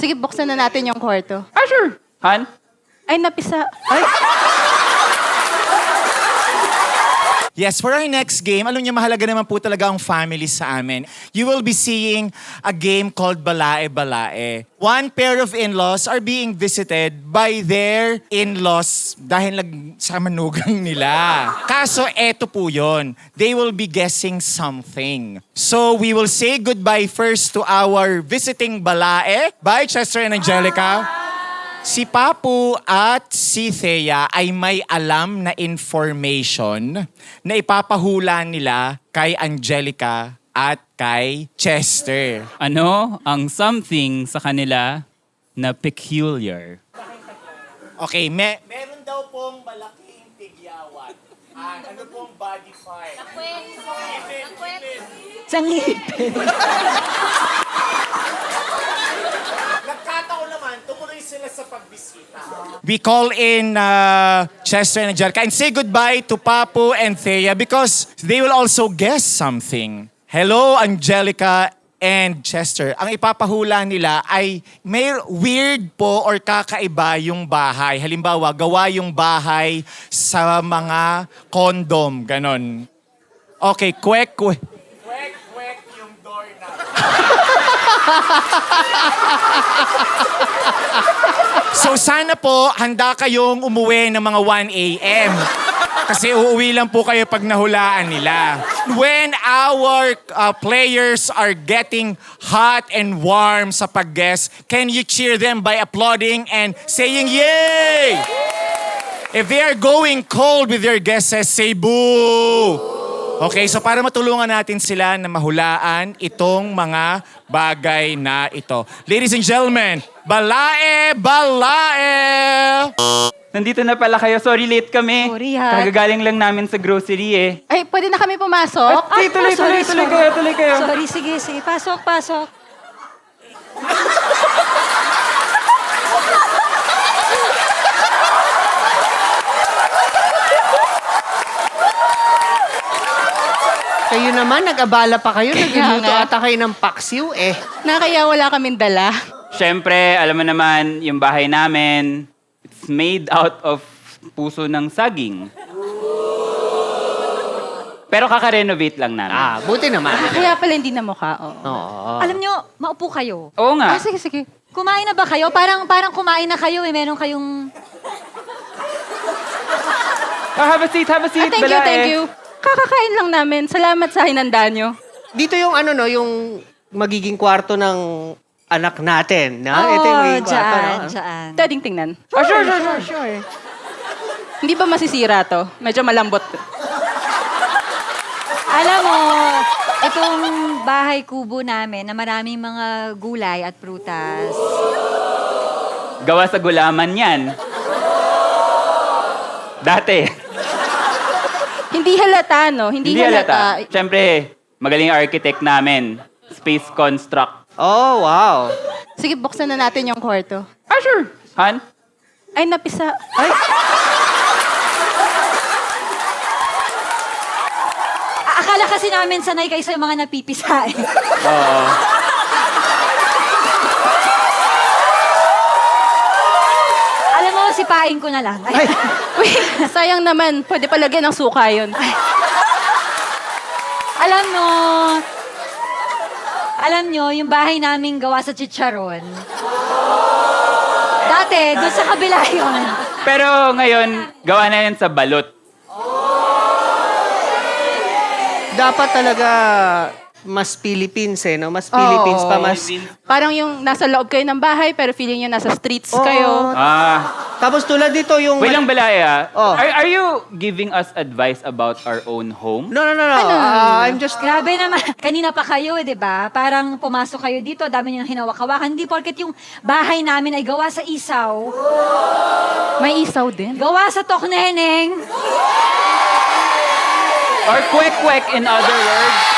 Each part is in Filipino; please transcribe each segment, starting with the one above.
Sige, buksan na natin yung kwarto. Ah, sure. Han? Ay, napisa. Yes, for our next game, alam niyo, mahalaga naman po talaga ang family sa amin. You will be seeing a game called Balae Balae. One pair of in-laws are being visited by their in-laws dahil sa manugang nila. Kaso eto po yun. They will be guessing something. So we will say goodbye first to our visiting Balae. Bye, Chester and Angelica. Si Papu at si Thea ay may alam na information na ipapahula nila kay Angelica at kay Chester. Ano ang something sa kanila na peculiar? Okay, meron daw pong malaking tigyawan. Ano pong body part? Sa ngipin. Nagkataon naman, tumuloy sila sa pagbisita. We call in Chester and Angelica and say goodbye to Papu and Thea because they will also guess something. Hello, Angelica and Chester. Ang ipapahula nila ay may weird po or kakaiba yung bahay. Halimbawa, gawa yung bahay sa mga condom, ganon. Okay, kwek. Kwek yung door na. So sana po, handa kayong umuwi ng mga 1 a.m. Kasi uuwi lang po kayo pag nahulaan nila. When our players are getting hot and warm sa pag-guess, can you cheer them by applauding and saying, yay! If they are going cold with their guesses, say boo! Okay, so para matulungan natin sila na mahulaan itong mga bagay na ito. Ladies and gentlemen, Balae Balae! Nandito na pala kayo. Sorry, late kami. Sorry, ha. Kagagaling lang namin sa grocery eh. Ay, pwede na kami pumasok? Ay, tuloy kayo. Sorry, sige. Pasok. Kayo naman, nag-abala pa kayo. Nagluluto nga. ata kayo ng paksiw eh. Na kaya wala kaming dala. Siyempre, alam mo naman, yung bahay namin, it's made out of puso ng saging. Pero kaka-renovate lang namin. Buti naman. Kaya pala hindi na mukha, oo. Oo. Alam nyo, maupo kayo. Oo nga. Sige. Kumain na ba kayo? Parang kumain na kayo eh. Meron kayong... Have a seat, Thank you. Kakakain lang namin. Salamat sa hinanda nyo. Dito yung yung magiging kwarto ng anak natin. Na? Oo, Ito yung magiging kwarto. No? dyan. Pwedeng tingnan. Sure. Hindi ba masisira to? Medyo malambot. Alam mo, itong bahay kubo namin na maraming mga gulay at prutas. Gawa sa gulaman yan. Dati. Hindi halata, no? Hindi halata. Siyempre, magaling architect namin. Space construct. Oh, wow. Sige, buksan na natin yung kwarto. Ah, sure. Han? Ay, napisa. Akala kasi namin sanay kayo sa mga napipisa eh. Oo. Alam mo, sipain ko na lang. Ay. Wait, sayang naman. Pwede palagyan ng suka yun. Alam nyo, yung bahay namin gawa sa chicharon. Dati, doon sa kabila yun. Pero ngayon, gawa na yan sa balot. Dapat talaga mas Philippines eh, no? Mas Philippines pa, mas... Parang yung nasa loob kayo ng bahay, pero feeling nyo nasa streets kayo. Tapos tulad dito yung... Wait lang, Balaya. Oh. Are you giving us advice about our own home? No. I'm just... Grabe naman. Kanina pa kayo, di ba? Parang pumasok kayo dito, dami niyong hinawak-hawakan. Hindi porket yung bahay namin ay gawa sa isaw. May isaw din. Gawa sa tokneneng. Or kwek-kwek in other words?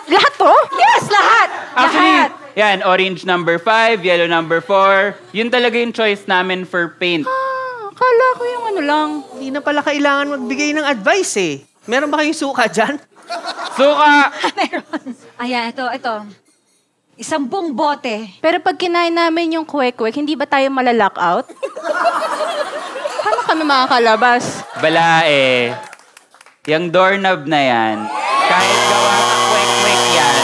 Lahat to? Yes, lahat! Actually, Lahat! yan, orange number 5, yellow number 4. Yun talaga yung choice namin for paint. Kala ko yung ano lang. Hindi na pala kailangan magbigay ng advice eh. Meron ba kayong suka dyan? Suka! Meron. Ayan, ito. Isang buong bote. Pero pag kinain namin yung kwek-kwek, hindi ba tayo malalock out? Paano kami makakalabas? Balae, yung doorknob na yan, kahit gawa sa kwek-kwek yan,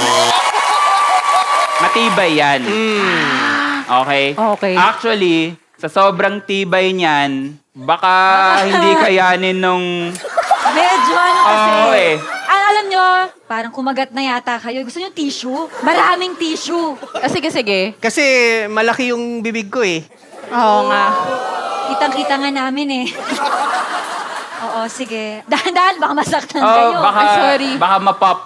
matibay yan. Okay? Okay. Actually, sa sobrang tibay niyan, baka hindi kayanin nung... Medyo ano kasi. Oo, eh. Alam nyo, parang kumagat na yata kayo. Gusto nyo tissue? Maraming tissue. Sige, sige. Kasi malaki yung bibig ko eh. Oo nga. Kitang-kita nga namin eh. Oo, sige. Dahan-dahan, baka masaktan Oh, kayo. baka, sorry. baka mapop.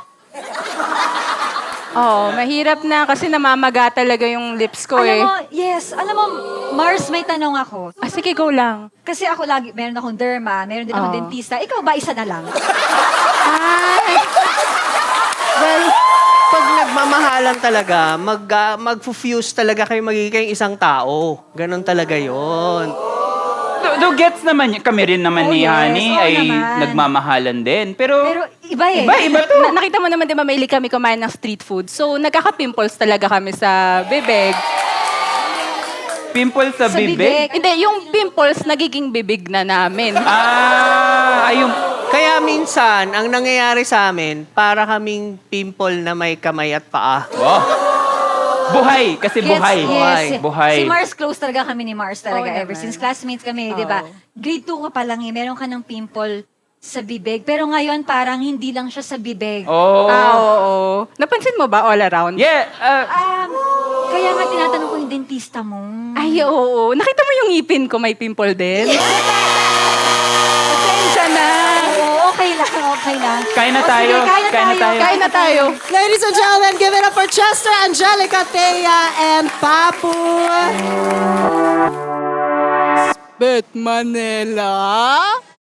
Oo, mahirap na kasi namamaga talaga yung lips ko Alam eh. mo, yes. Alam mo, Mars, may tanong ako. Sige, go lang. Kasi ako lagi, meron akong derma, meron din akong Oo. dentista. Ikaw ba, isa na lang? Well, pag nagmamahalan talaga, mag-fuse talaga kayo magiging isang tao. Ganon talaga yon. Do gets naman, kami rin naman Oh, ni yes. Honey Oo ay naman. nagmamahalan din. Pero Pero iba eh. iba to. Nakita mo naman, di ba, mahilig kami kumain ng street food. So, nagkaka-pimples talaga kami sa bibig. Pimple sa Sa bibig. bibig. Hindi, yung pimples, nagiging bibig na namin. Ayun. Kaya minsan, ang nangyayari sa amin, para kaming pimple na may kamay at paa. Oh. Buhay, kasi Yes, buhay. yes. Buhay. Si Mars, close talaga kami ni Mars talaga. Oo Ever naman. since classmates kami, Oo. di ba? Grade 2 ka pa lang eh, meron ka ng pimple sa bibig. Pero ngayon, parang hindi lang siya sa bibig. Oh. Oo. Napansin mo ba all around? Yeah. Kaya nga tinatanong ko yung dentista mo. Ay, oo. Nakita mo yung ngipin ko, may pimple din? Pasensya na. Oo, okay lang, okay lang. Kain na O, tayo. sige, kain na Kain na tayo. tayo. Kain na tayo. Ladies and gentlemen, give it up for Chester, Angelica, Thea, and Papu. Bet Manila.